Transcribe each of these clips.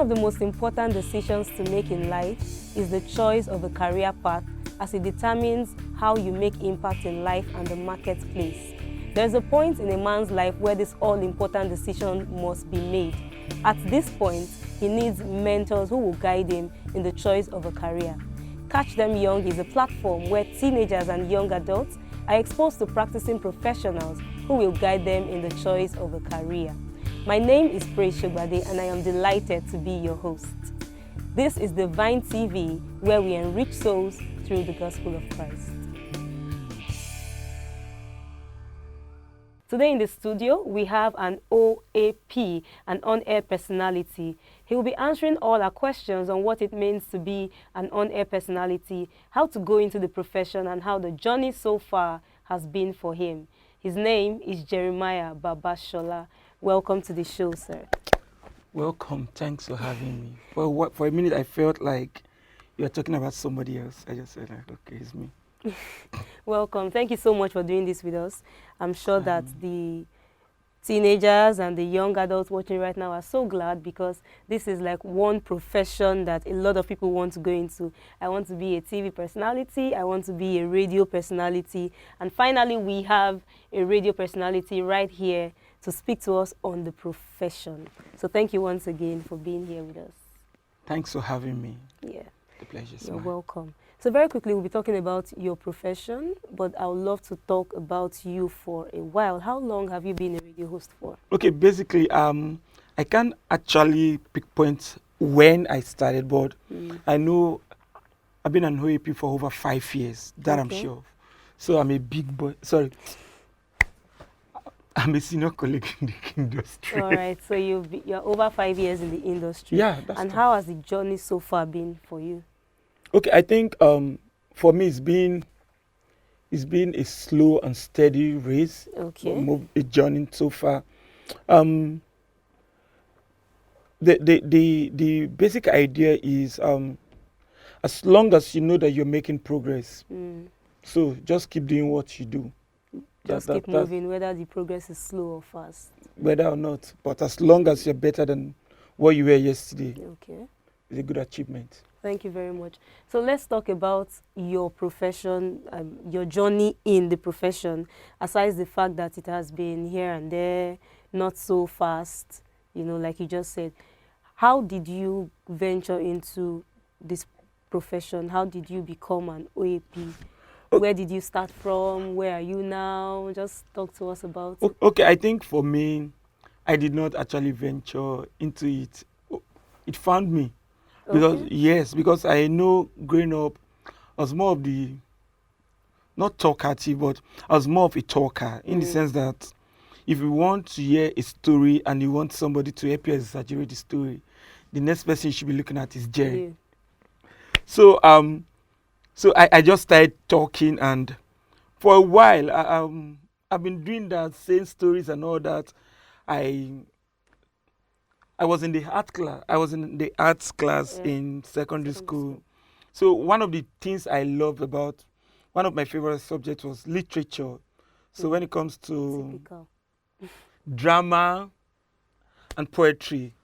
of the most important decisions to make in life is the choice of a career path, as it determines how you make impact in life and the marketplace. There's a point in a man's life where this all-important decision must be made. At this point, he needs mentors who will guide him in the choice of a career. Catch Them Young is a platform where teenagers and young adults are exposed to practicing professionals who will guide them in the choice of a career. My name is Praise Shogbade, and I am delighted to be your host. This is Divine TV, where we enrich souls through the gospel of Christ. Today in the studio, we have an OAP, an on-air personality. He will be answering all our questions on what it means to be an on-air personality, how to go into the profession, and how the journey so far has been for him. His name is Jeremiah Babashola. Welcome to the show, sir. Welcome. Thanks for having me. For a minute, I felt like you were talking about somebody else. I just said, okay, it's me. Welcome. Thank you so much for doing this with us. I'm sure that the teenagers and the young adults watching right now are so glad, because this is like one profession that a lot of people want to go into. I want to be a TV personality. I want to be a radio personality. And finally, we have a radio personality right here to speak to us on the profession. So thank you once again for being here with us. Thanks for having me. Yeah. The pleasure's You're mine. welcome. So very quickly, we'll be talking about your profession, but I would love to talk about you for a while. How long have you been a radio host for? Okay, basically, I can't actually pinpoint when I started, but I know I've been an OAP for over 5 years. That I'm sure of. So I'm a big boy. Sorry. I'm a senior colleague in the industry. All right, so you're over 5 years in the industry. Yeah, that's And tough. how has the journey so far been for you? Okay, I think for me it's been a slow and steady race. Okay. A journey so far. The basic idea is as long as you know that you're making progress, so just keep doing what you do. Just keep moving, whether the progress is slow or fast. Whether or not, but as long as you're better than what you were yesterday, Okay. it's a good achievement. Thank you very much. So let's talk about your profession, your journey in the profession, aside the fact that it has been here and there, not so fast, like you just said. How did you venture into this profession? How did you become an OAP? Where did you start from? Where are you now? Just talk to us about it. Okay, I think for me, I did not actually venture into it. It found me. Because I know growing up, I was more of the, not talkative, but I was more of a talker, in the sense that if you want to hear a story and you want somebody to help you exaggerate the story, the next person you should be looking at is Jerry. Yeah. So I just started talking, and for a while, I've been doing that, saying stories and all that. I was in the art class. I was in the arts class in secondary school. So one of the things I loved about, one of my favorite subjects was literature. So when it comes to drama and poetry,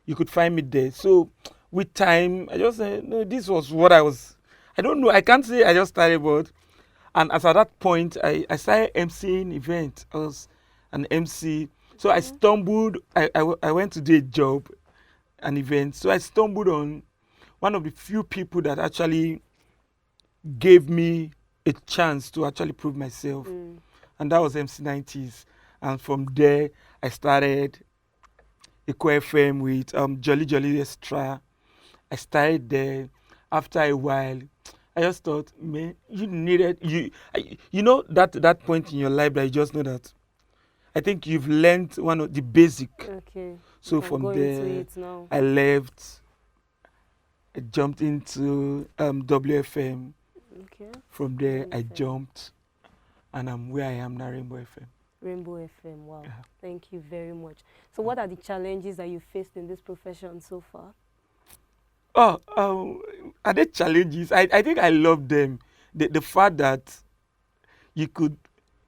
you could find me there. So with time, I just said, no, this was what I was. I don't know. I can't say I just started, but and as at that point, I started emceeing events. I was an MC. So I stumbled. I went to do a job, an event. So I stumbled on one of the few people that actually gave me a chance to actually prove myself, and that was MC90s. And from there, I started Eco FM with Jolly Jolly Extra. I started there. After a while, I just thought, man, you needed that point in your life that you just know that I think you've learned one of the basic. Okay. So from there, I left. I jumped into WFM. Okay. From there, I jumped, and I'm where I am now, Rainbow FM. Rainbow FM, wow. Yeah. Thank you very much. So what are the challenges that you faced in this profession so far? Are there challenges? I think I love them. The fact that you could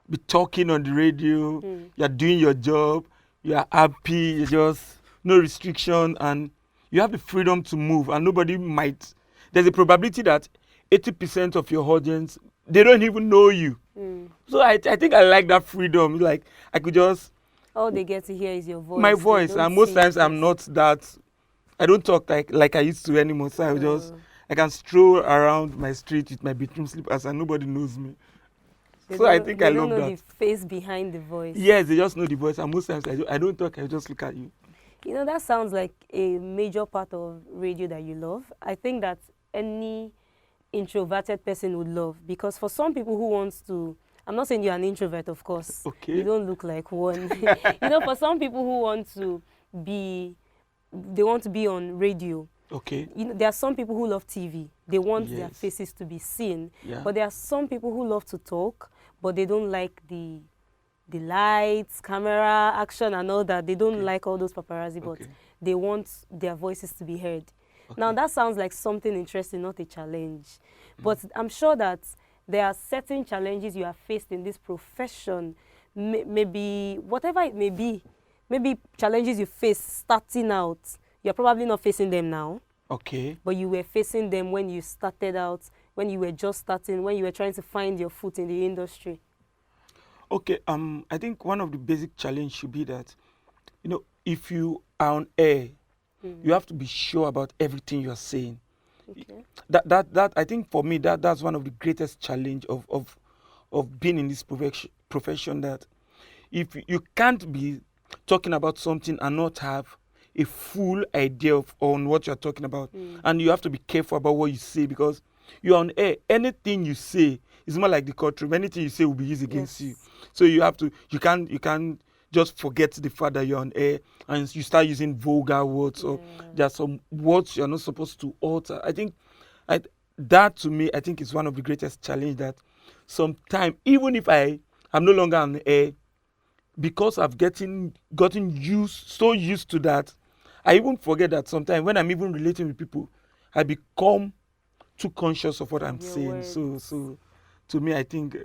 be talking on the radio, you're doing your job, you're happy, you just no restriction, and you have the freedom to move, and nobody might. There's a probability that 80% of your audience, they don't even know you. So I think I like that freedom. Like I could just All they get to hear is your voice. my They voice, don't and most see your times I'm face. not that. I don't talk like I used to anymore. So I can stroll around my street with my bedroom slippers and nobody knows me. So I think I They don't love know that. the face behind the voice. Yes, they just know the voice, and most times I don't talk. I just look at you. You know, that sounds like a major part of radio that you love. I think that any introverted person would love, because for some people who wants to, I'm not saying you're an introvert, of course. Okay. You don't look like one. You know, for some people who want to be, they want to be on radio. Okay. You know, there are some people who love TV. They want their Yes. faces to be seen. Yeah. But there are some people who love to talk, but they don't like the lights, camera, action, and all that. They don't like all those paparazzi, but they want their voices to be heard. Now, that sounds like something interesting, not a challenge. But I'm sure that there are certain challenges you have faced in this profession, maybe whatever it may be, maybe challenges you face starting out. You're probably not facing them now. Okay. But you were facing them when you started out, when you were just starting, when you were trying to find your foot in the industry. Okay. I think one of the basic challenge should be that, you know, if you are on air, you have to be sure about everything you're saying. Okay. That I think for me that's one of the greatest challenge of being in this profession. That if you can't be talking about something and not have a full idea on what you're talking about, and you have to be careful about what you say, because you're on air. Anything you say is more like the courtroom. Anything you say will be used against you. So you can't just forget the fact that you're on air and you start using vulgar words, or there are some words you're not supposed to utter. I think that to me, I think is one of the greatest challenge, that sometimes even if I'm no longer on air, because I've gotten so used to that, I even forget that sometimes when I'm even relating with people, I become too conscious of what I'm saying. So to me, I think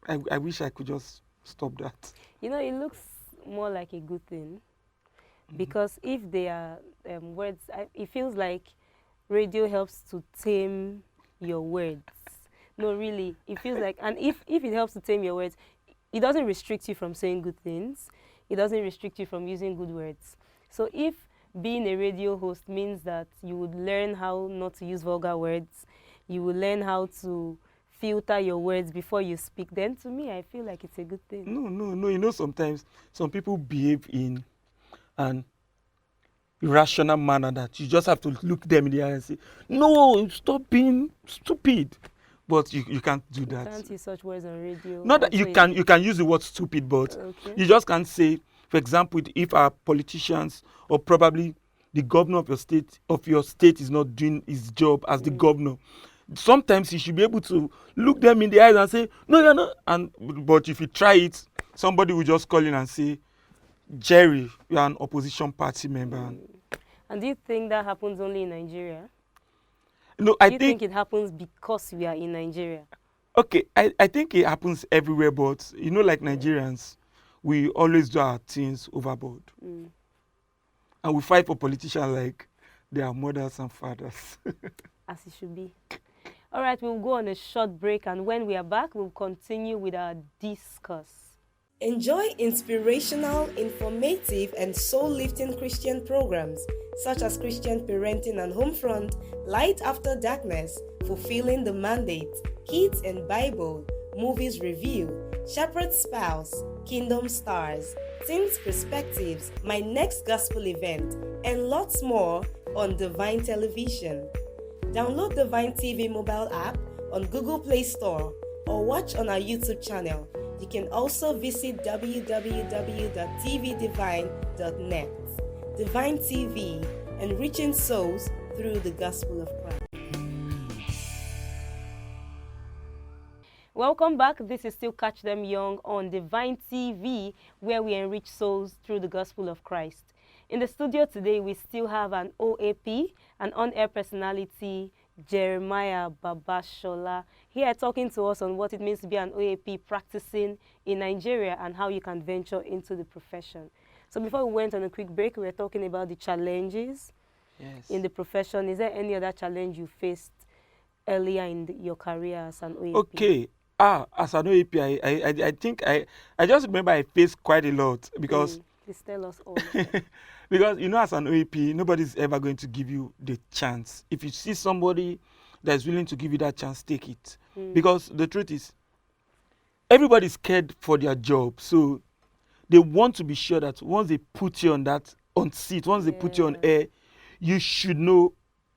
I wish I could just stop that. You know, it looks more like a good thing, because if they are words, it feels like radio helps to tame your words. No, really, it feels like, and if it helps to tame your words, it doesn't restrict you from saying good things. It doesn't restrict you from using good words. So if being a radio host means that you would learn how not to use vulgar words, you will learn how to filter your words before you speak, then to me, I feel like it's a good thing. No. You know, sometimes some people behave in an irrational manner that you just have to look them in the eye and say, no, stop being stupid. But you can't do that. You can't use such words on radio. Not that you can use the word stupid, but you just can't say, for example, if our politicians or probably the governor of your state is not doing his job as the governor, sometimes you should be able to look them in the eyes and say, no, you're not. But if you try it, somebody will just call in and say, Jerry, you are an opposition party member. And do you think that happens only in Nigeria? No, Do you think it happens because we are in Nigeria? Okay, I think it happens everywhere, but you know, like Nigerians, we always do our things overboard. And we fight for politicians like they are mothers and fathers. As it should be. All right, we'll go on a short break, and when we are back, we'll continue with our discuss. Enjoy inspirational, informative, and soul-lifting Christian programs such as Christian Parenting and Homefront, Light After Darkness, Fulfilling the Mandate, Kids and Bible, Movies Review, Shepherd's Spouse, Kingdom Stars, Teens Perspectives, My Next Gospel Event, and lots more on Divine Television. Download Divine TV mobile app on Google Play Store or watch on our YouTube channel. You can also visit www.tvdivine.net. Divine TV, enriching souls through the gospel of Christ. Welcome back. This is still Catch Them Young on Divine TV, where we enrich souls through the gospel of Christ. In the studio today, we still have an OAP, an on-air personality, Jeremiah Babashola, here talking to us on what it means to be an OAP practicing in Nigeria and how you can venture into the profession. So before we went on a quick break, we were talking about the challenges Yes. in the profession. Is there any other challenge you faced earlier in your career as an OAP? Okay. As an OAP, I think I just remember I faced quite a lot because Please tell us all of them. because as an OAP, nobody's ever going to give you the chance. If you see somebody that's willing to give you that chance, take it. Because the truth is, everybody's scared for their job, so they want to be sure that once they put you on seat, once they put you on air, you should know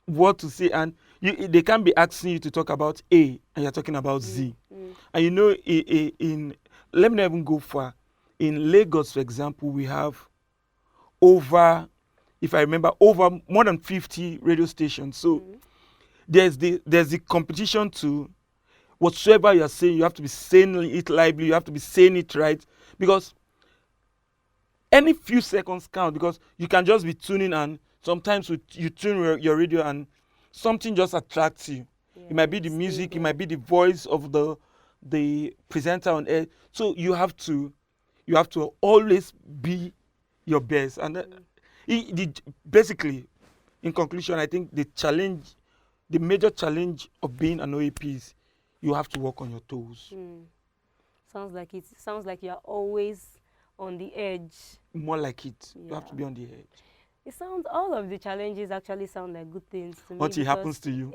what to say, and they can't be asking you to talk about A and you're talking about Z. And in let me not even go far. In Lagos, for example, we have over, if I remember, over more than 50 radio stations. So there's the competition to whatsoever you're saying, you have to be saying it lively, you have to be saying it right, because any few seconds count, because you can just be tuning, and sometimes you tune your radio and something just attracts you. It might be the music, it might be the voice of the presenter on air. So you have to always be your best. And basically, in conclusion, I think the major challenge of being an OAP is you have to work on your toes. Sounds like you're always on the edge. More like it. You have to be on the edge. All of the challenges actually sound like good things to me. Until it happens to you.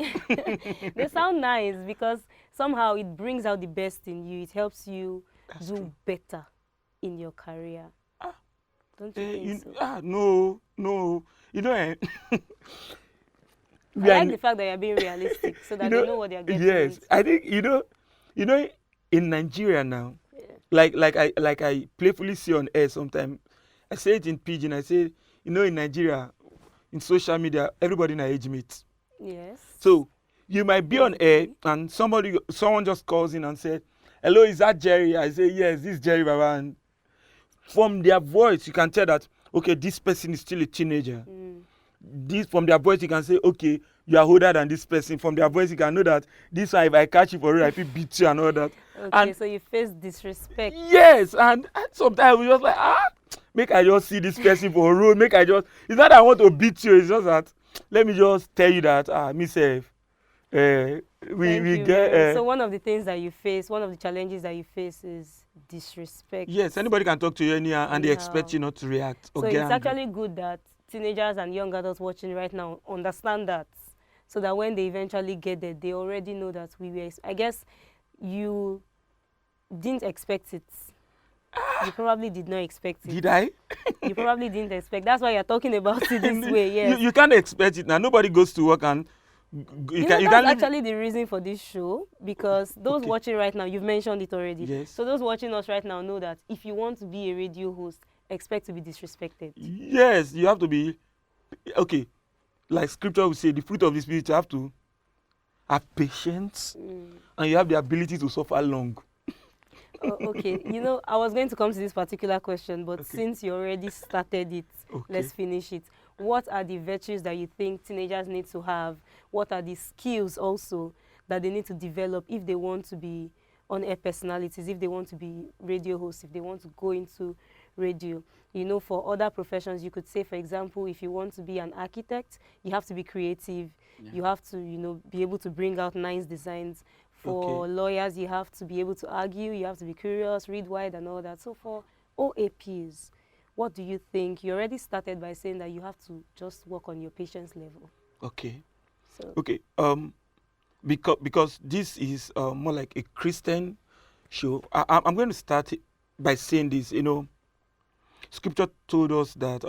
They sound nice because somehow it brings out the best in you. It helps you do better in your career. Don't you think so? No. I like the fact that you're being realistic so that they know what they're getting. Yes, into. I think in Nigeria now, like I playfully say on air sometimes. I say it in pidgin. I say, in Nigeria, in social media, everybody in our age mates. Yes. So you might be on air and someone just calls in and said, "Hello, is that Jerry?" I say, "Yes, this is Jerry Baba." And from their voice, you can tell that, okay, this person is still a teenager. From their voice, you can say, okay, you are older than this person. From their voice, you can know that this one, if I catch you for real, I feel beat you and all that. Okay, and so you face disrespect. Yes, and sometimes we just like, make I just see this person for a road. It's not that I want to beat you. It's just that let me just tell you that myself. We get. So one of the things that you face, one of the challenges that you face is disrespect. Yes, anybody can talk to you anyhow, and they expect you not to react. So it's actually good that teenagers and young adults watching right now understand that, so that when they eventually get there, they already know that I guess you didn't expect it. You probably did not expect it. Did I? You probably didn't expect. That's why you're talking about it this way. Yes. You can't expect it now. Nobody goes to work and that's actually the reason for this show, because those watching right now, you've mentioned it already. Yes. So those watching us right now know that if you want to be a radio host, expect to be disrespected. Yes, you have to be, okay, like scripture will say, the fruit of the spirit, you have to have patience and you have the ability to suffer long. Okay, I was going to come to this particular question, but since you already started it, let's finish it. What are the virtues that you think teenagers need to have? What are the skills also that they need to develop if they want to be on-air personalities, if they want to be radio hosts, if they want to go into radio? For other professions, you could say, for example, if you want to be an architect, you have to be creative. You have to, be able to bring out nice designs. For lawyers, you have to be able to argue, you have to be curious, read wide and all that. So for OAPs, what do you think? You already started by saying that you have to just work on your patience level. Okay. Because this is more like a Christian show, I'm going to start by saying this. Scripture told us that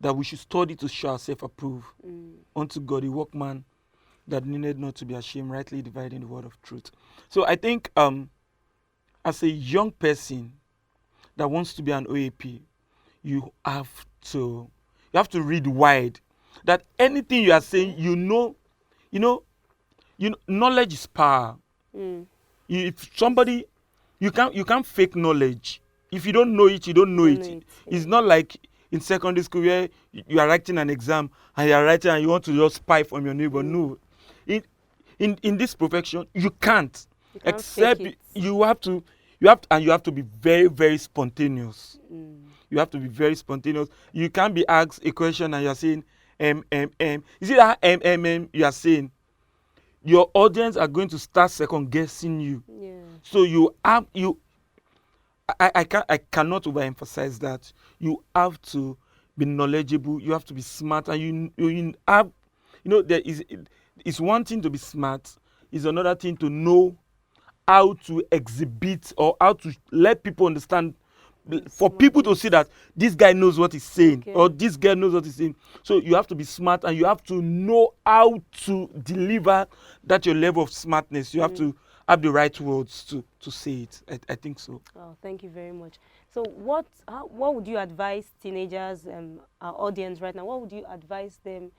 that we should study to show ourselves approved unto God, a workman that needed not to be ashamed, rightly dividing the word of truth. So I think as a young person that wants to be an OAP, you have to read wide. That anything you are saying, knowledge is power. If somebody, you can't fake knowledge. If you don't know it, you don't know it. It's not like in secondary school where you are writing an exam and you are writing and you want to just spy from your neighbor. No. In this profession, you can't. Except you have to be very, very spontaneous. You have to be very spontaneous. You can't be asked a question and you're saying, You see that you are saying? Your audience are going to start second guessing you. Yeah. So I cannot overemphasize that. You have to be knowledgeable. You have to be smart, and you have, there is, it's one thing to be smart. It's another thing to know how to exhibit or how to let people understand, for people to see that this guy knows what he's saying, Okay. or this girl knows what he's saying. So you have to be smart, and you have to know how to deliver that your level of smartness. You have to have the right words to say it. I think so. Oh, thank you very much. So what would you advise teenagers, our audience right now, what would you advise them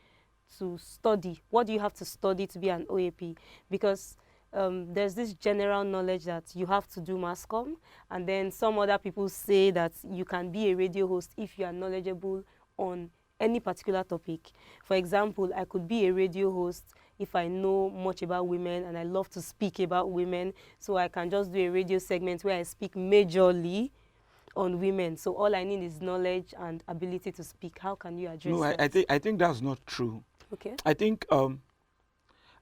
to study? What do you have to study to be an OAP? Because there's this general knowledge that you have to do mass comm, and then some other people say that you can be a radio host if you are knowledgeable on any particular topic. For example, I could be a radio host if I know much about women and I love to speak about women, so I can just do a radio segment where I speak majorly on women. So all I need is knowledge and ability to speak. How can you address No, that? I think that's not true. Okay. I think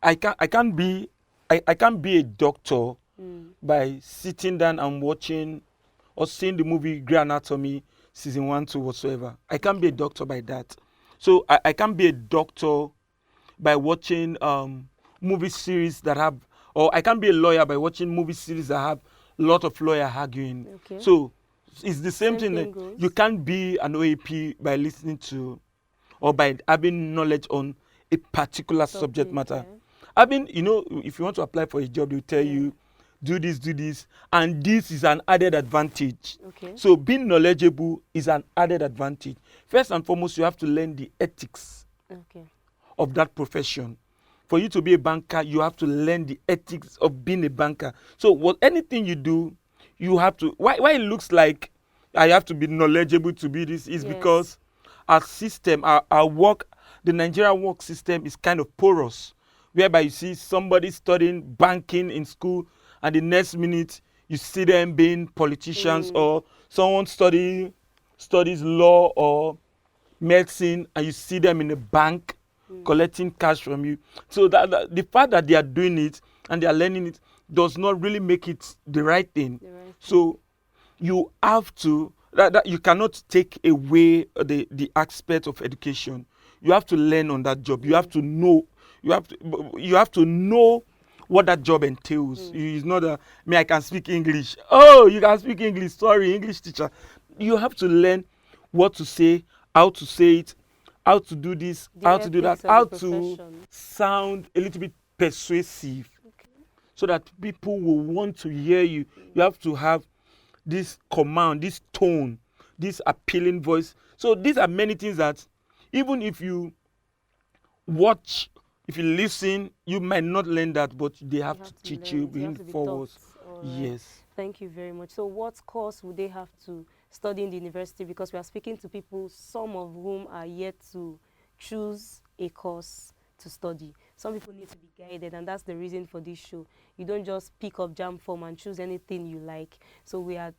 I can't be a doctor by sitting down and watching or seeing the movie Grey Anatomy season 1, 2, whatsoever. I can't be a doctor by that. So I can't be a doctor by watching movie series that have, or I can't be a lawyer by watching movie series that have a lot of lawyer arguing. Okay. So it's the same thing. thing goes. You can't be an OAP by listening to or by having knowledge on a particular subject matter. Yeah. Having, if you want to apply for a job, they'll tell you, do this, and this is an added advantage. Okay. So being knowledgeable is an added advantage. First and foremost, you have to learn the ethics Okay. of that profession. For you to be a banker, you have to learn the ethics of being a banker. So anything you do, you have to, why it looks like I have to be knowledgeable to be this is because our system, our work, the Nigerian work system is kind of porous, whereby you see somebody studying banking in school and the next minute you see them being politicians, or someone studies law or medicine and you see them in a bank collecting cash from you. So that the fact that they are doing it and they are learning it does not really make it the right thing. So you have to, that you cannot take away the aspect of education. You have to learn on that job. You have to know. You have to know what that job entails. It's not I can speak English. Oh, you can speak English. Sorry, English teacher. You have to learn what to say, how to say it, how to do this, how to do that, how to sound a little bit persuasive, so that people will want to hear you. You have to have this command, this tone, this appealing voice. So these are many things that even if you watch, if you listen, you might not learn that, but they have to teach you, bring forward. Yes. Thank you very much. So what course would they have to study in the university? Because we are speaking to people, some of whom are yet to choose a course to study. Some people need to be guided, and that's the reason for this show. You don't just pick up JAMB form and choose anything you like. So we are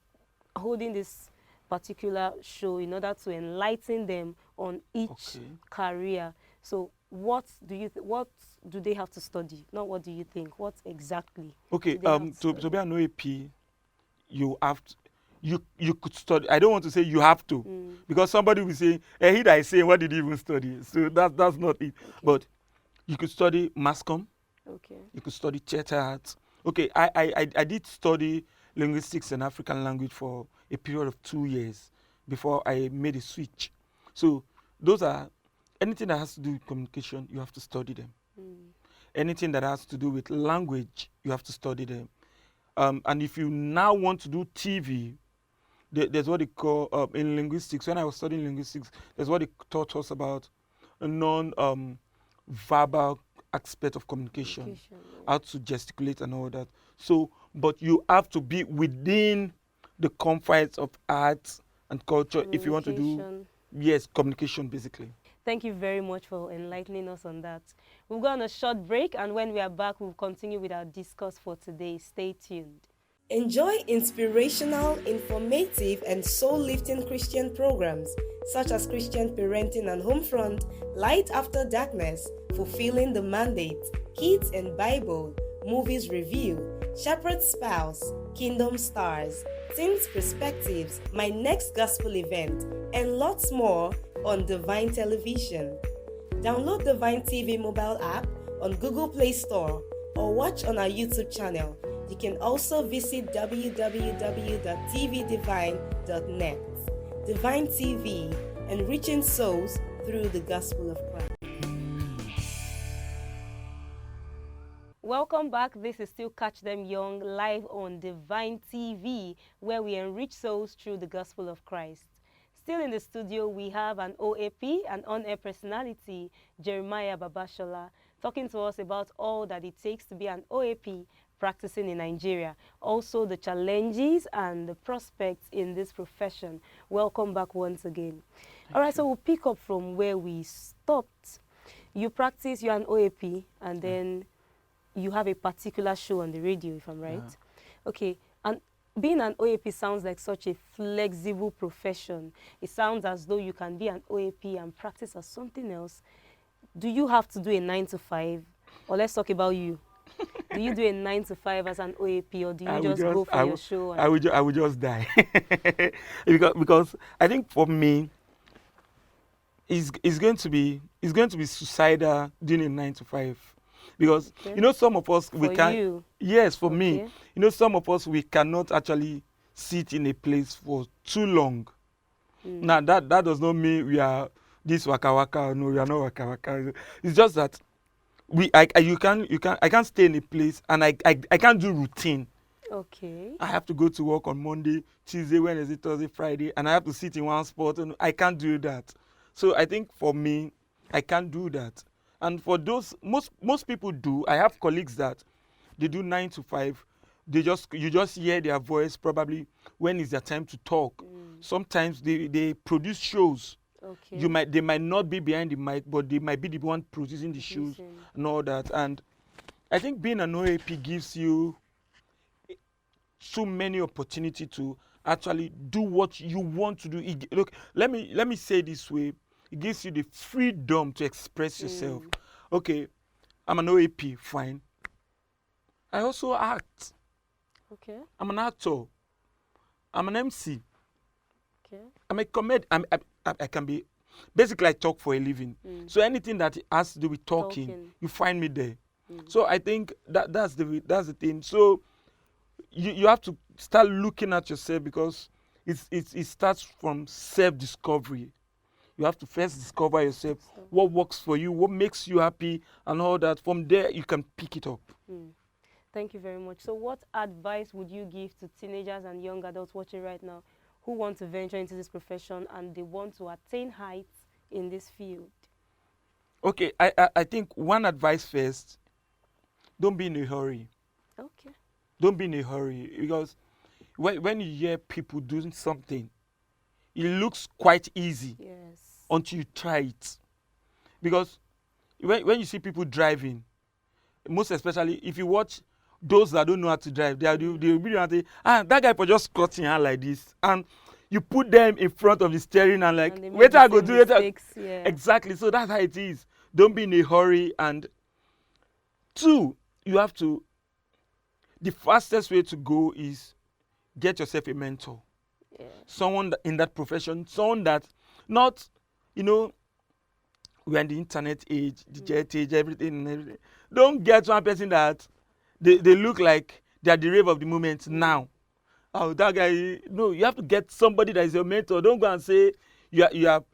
holding this particular show in order to enlighten them on each career. So what do they have to study? Not what do you think? What exactly? Okay, to be an OAP, you have to, you could study. I don't want to say you have to, because somebody will say, hey, he that is saying, what did you even study? So that's not it. But you could study mass comm. Okay. You could study theater arts. Okay, I did study linguistics and African language for a period of 2 years before I made a switch. So those are, anything that has to do with communication, you have to study them. Anything that has to do with language, you have to study them. And if you now want to do TV, there's what they call, in linguistics, when I was studying linguistics, there's what they taught us about a non-verbal aspect of communication, how to gesticulate and all that. So, but you have to be within the confines of arts and culture if you want to do, communication basically. Thank you very much for enlightening us on that. We'll go on a short break, and when we are back, we'll continue with our discourse for today. Stay tuned. Enjoy inspirational, informative, and soul-lifting Christian programs such as Christian Parenting and Homefront, Light After Darkness, Fulfilling the Mandate, Kids and Bible, Movies Review, Shepherd's Spouse, Kingdom Stars, Teens Perspectives, My Next Gospel Event, and lots more on Divine Television. Download Divine TV mobile app on Google Play Store or watch on our YouTube channel. You can also visit www.tvdivine.net. Divine TV, enriching souls through the gospel of Christ. Welcome back. This is still Catch Them Young live on Divine TV, where we enrich souls through the gospel of Christ. Still in the studio, we have an OAP, an on-air personality, Jeremiah Babashola, talking to us about all that it takes to be an OAP practicing in Nigeria, also the challenges and the prospects in this profession. Welcome back once again. All right, so we'll pick up from where we stopped. You practice, you're an OAP, and then you have a particular show on the radio, if I'm right. Okay, and being an OAP sounds like such a flexible profession. It sounds as though you can be an OAP and practice as something else. Do you have to do a 9 to 5? Or let's talk about you. Do you do a 9 to 5 as an OAP, or do you just go for your show? I would just die. because I think for me, it's going to be suicidal doing a 9 to 5. Because you know, some of us we can. You? Yes, for me, you know, some of us we cannot actually sit in a place for too long. Now that does not mean we are this waka waka. No, we are not waka waka. It's just that I can't stay in a place and I can't do routine. Okay. I have to go to work on Monday, Tuesday, Wednesday, Thursday, Friday, and I have to sit in one spot, and I can't do that. So I think for me, I can't do that. And for those, most people do. I have colleagues that they do 9 to 5. You just hear their voice probably when it's their time to talk. Sometimes they produce shows. Okay. They might not be behind the mic, but they might be the one producing the shows and all that. And I think being an OAP gives you so many opportunity to actually do what you want to do. Look, let me say it this way. It gives you the freedom to express yourself. Okay, I'm an OAP, fine. I also act. Okay. I'm an actor. I'm an MC. Okay. I'm a comedian. I can be, basically I talk for a living. So anything that has to do with talking. You find me there. So I think that's the thing. So you have to start looking at yourself, because it starts from self-discovery. You have to first discover yourself, what works for you, what makes you happy, and all that. From there, you can pick it up. Thank you very much. So what advice would you give to teenagers and young adults watching right now who want to venture into this profession and they want to attain heights in this field? Okay, I think one advice first, don't be in a hurry. Okay. Don't be in a hurry, because when you hear people doing something, it looks quite easy until you try it. Because when you see people driving, most especially if you watch those that don't know how to drive, they'll be like, that guy for just cutting hand like this, and you put them in front of the steering and like, wait, I go do it. Exactly. So that's how it is. Don't be in a hurry. And 2, you have to. The fastest way to go is get yourself a mentor. Someone in that profession, someone that not, we're in the internet age, the jet age, everything. Don't get one person that they look like they're the rave of the moment now. Oh, that guy. No, you have to get somebody that is your mentor. Don't go and say you are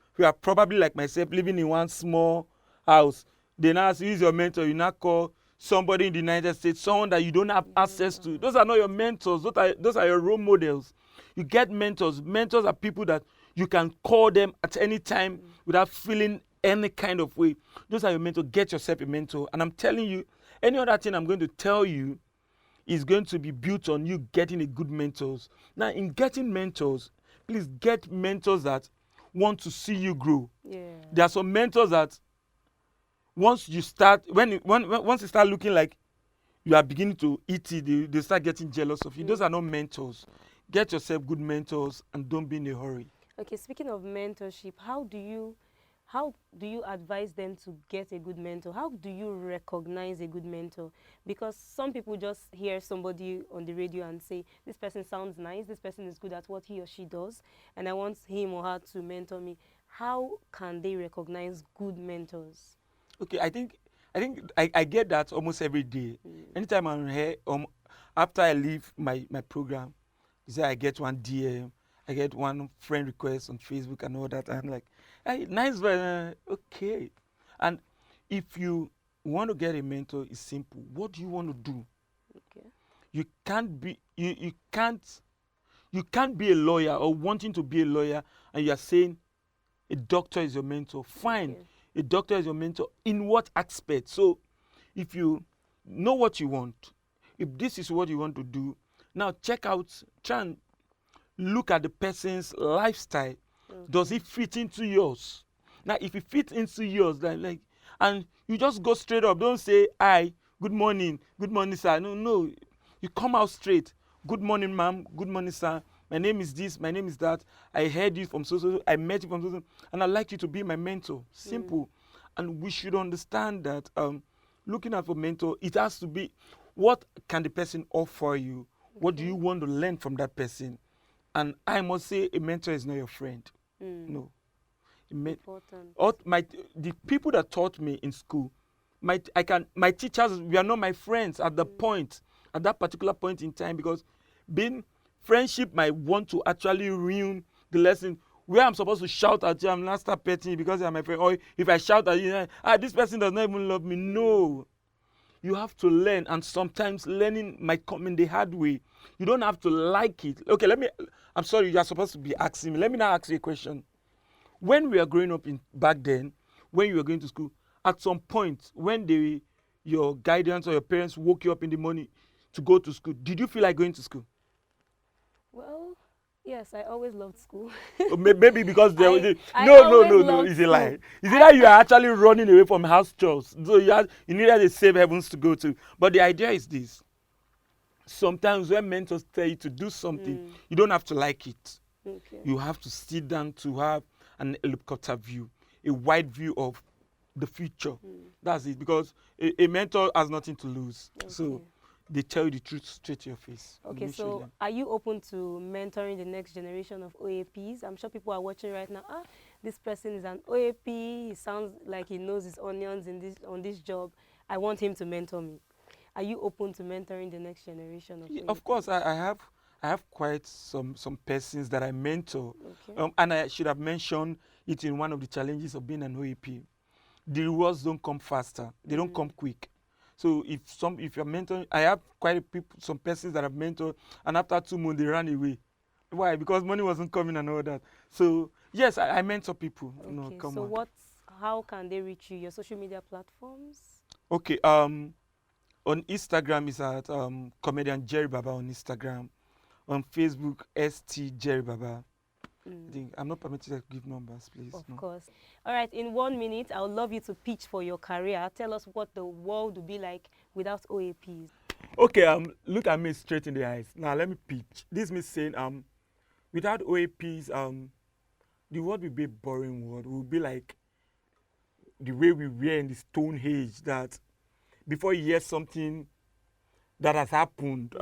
probably like myself, living in one small house. They now ask you, who's your mentor? You now call somebody in the United States, someone that you don't have access to. Those are not your mentors. Those are your role models. You get mentors. Mentors are people that you can call them at any time without feeling any kind of way. Those are your mentors. Get yourself a mentor. And I'm telling you, any other thing I'm going to tell you is going to be built on you getting a good mentors. Now, in getting mentors, please get mentors that want to see you grow. There are some mentors that once you start, once you start looking like you are beginning to eat it, they start getting jealous of you. Those are not mentors. Get yourself good mentors and don't be in a hurry. Okay, speaking of mentorship, how do you advise them to get a good mentor? How do you recognize a good mentor? Because some people just hear somebody on the radio and say, this person sounds nice, this person is good at what he or she does, and I want him or her to mentor me. How can they recognize good mentors? Okay, I get that almost every day. Anytime I'm here, after I leave my program, you say I get one DM, I get one friend request on Facebook and all that. I'm like, hey, nice, okay. And if you want to get a mentor, it's simple. What do you want to do? Okay. You can't be you can't be a lawyer or wanting to be a lawyer and you are saying a doctor is your mentor. Fine. Okay. A doctor is your mentor. In what aspect? So if you know what you want, if this is what you want to do, now try and look at the person's lifestyle. Okay. Does it fit into yours? Now if it fits into yours, then and you just go straight up. Don't say hi, good morning, sir. No. You come out straight. Good morning, ma'am. Good morning, sir. My name is this, my name is that. I heard you from so, I met you from so, and I'd like you to be my mentor. Simple. And we should understand that looking at a mentor, it has to be what can the person offer you? What do you want to learn from that person? And I must say, a mentor is not your friend. No. Important. The people that taught me in school, my teachers, we are not my friends at that particular point in time, because friendship might want to actually ruin the lesson. Where I'm supposed to shout at you, I'm not start petting you because you're my friend. Or if I shout at you, this person does not even love me. No. You have to learn, and sometimes learning might come in the hard way. You don't have to like it. Okay, I'm sorry, you are supposed to be asking me. Let me now ask you a question. When we are growing up back then, when you were going to school, at some point, when your guidance or your parents woke you up in the morning to go to school, did you feel like going to school? Well, yes, I always loved school. Maybe because no, it's a lie. Is it that you are actually running away from house chores? So you needed a safe heavens to go to. But the idea is this. Sometimes when mentors tell you to do something, you don't have to like it. Okay. You have to sit down to have an helicopter view, a wide view of the future. That's it. Because a mentor has nothing to lose. Okay. So they tell you the truth straight to your face. Okay, so are you open to mentoring the next generation of OAPs? I'm sure people are watching right now. This person is an OAP. He sounds like he knows his onions on this job. I want him to mentor me. Are you open to mentoring the next generation of OAPs? Of course, I have quite some persons that I mentor. Okay. And I should have mentioned it in one of the challenges of being an OAP. The rewards don't come faster. They don't come quick. So if you're mentoring, I have some persons that I've mentored, and after 2 months they ran away. Why? Because money wasn't coming and all that. So yes, I mentor people. Okay. No, come so on. how can they reach you? Your social media platforms? Okay. On Instagram is at comedian Jerry Baba on Instagram. On Facebook, ST Jerry Baba. I'm not permitted to give numbers, please. Of course. All right, in 1 minute, I would love you to pitch for your career. Tell us what the world would be like without OAPs. Okay, look at me straight in the eyes. Now let me pitch. This means saying without OAPs, the world will be a boring world. It will be like the way we were in the Stone Age, that before you hear something that has happened,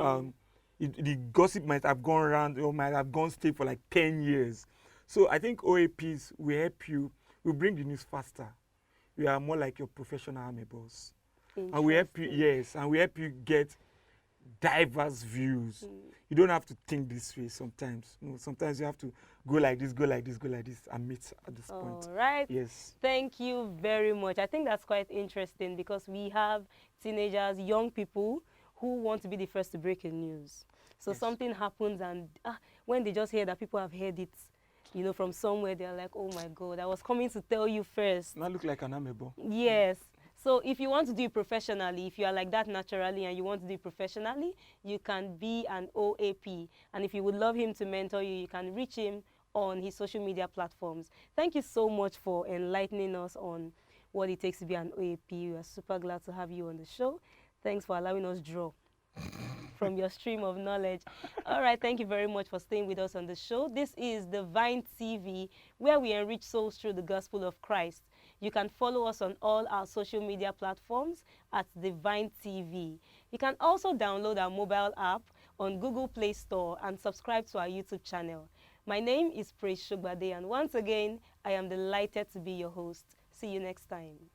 the gossip might have gone around or might have gone stale for like 10 years. So I think OAPs will help you, will bring the news faster. We are more like your professional army boss. And we help you, yes, and we help you get diverse views. You don't have to think this way sometimes. No, sometimes you have to go like this, and meet at this point. All right. Yes. Thank you very much. I think that's quite interesting because we have teenagers, young people who want to be the first to break a news. So something happens, and when they just hear that people have heard it, from somewhere, they're like, oh my God, I was coming to tell you first. Not look like an amebo. Yes. So if you want to do it professionally, if you are like that naturally and you want to do it professionally, you can be an OAP. And if you would love him to mentor you, you can reach him on his social media platforms. Thank you so much for enlightening us on what it takes to be an OAP. We are super glad to have you on the show. Thanks for allowing us draw from your stream of knowledge. All right, thank you very much for staying with us on the show. This is Divine TV, where we enrich souls through the gospel of Christ. You can follow us on all our social media platforms at Divine TV. You can also download our mobile app on Google Play Store and subscribe to our YouTube channel. My name is Praise Shugbade, and once again, I am delighted to be your host. See you next time.